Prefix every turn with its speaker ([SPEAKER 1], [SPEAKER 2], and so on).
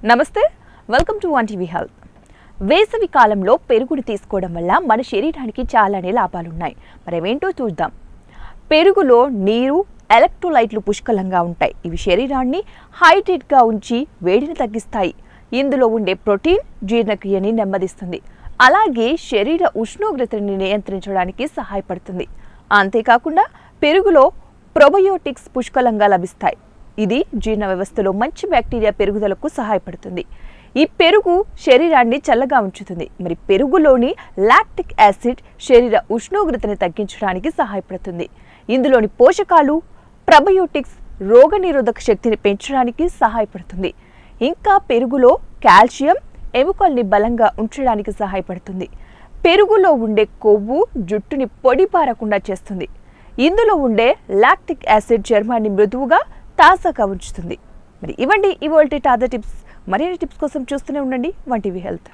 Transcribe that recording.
[SPEAKER 1] నమస్తే, welcome to one TV health. వేసవి కాలంలో పెరుగుని తీసుకోవడం వల్ల మన శరీరానికి చాలానే లాభాలున్నాయి. మరేంటో చూద్దాం. పెరుగులో నీరు, ఎలక్ట్రోలైట్లు పుష్కలంగా ఉంటాయి. ఇవి శరీరాన్ని హైడ్రేట్గా ఉంచి వేడిని తగ్గిస్తాయి. ఇందులో ఉండే ప్రోటీన్ జీర్ణక్రియని నెమ్మదిస్తుంది. అలాగే శరీర ఉష్ణోగ్రతని నియంత్రించడానికి సహాయపడుతుంది. అంతేకాకుండా పెరుగులో ప్రోబయోటిక్స్ పుష్కలంగా లభిస్తాయి. ఇది జీర్ణ వ్యవస్థలో మంచి బ్యాక్టీరియా పెరుగుదలకు సహాయపడుతుంది. ఈ పెరుగు శరీరాన్ని చల్లగా ఉంచుతుంది. మరి పెరుగులోని లాక్టిక్ యాసిడ్ శరీర ఉష్ణోగ్రతని తగ్గించడానికి సహాయపడుతుంది. ఇందులోని పోషకాలు ప్రోబయోటిక్స్ రోగనిరోధక శక్తిని పెంచడానికి సహాయపడుతుంది. ఇంకా పెరుగులో కాల్షియం ఎముకల్ని బలంగా ఉంచడానికి సహాయపడుతుంది. పెరుగులో ఉండే కొవ్వు జుట్టుని పొడిపారకుండా చేస్తుంది. ఇందులో ఉండే లాక్టిక్ యాసిడ్ చర్మాన్ని మృదువుగా తాజాగా ఉంచుతుంది. మరి ఇవ్వండి ఇవాల్టి తాజా టిప్స్. మరిన్ని టిప్స్ కోసం చూస్తూనే ఉండండి వన్ టీవీ హెల్త్.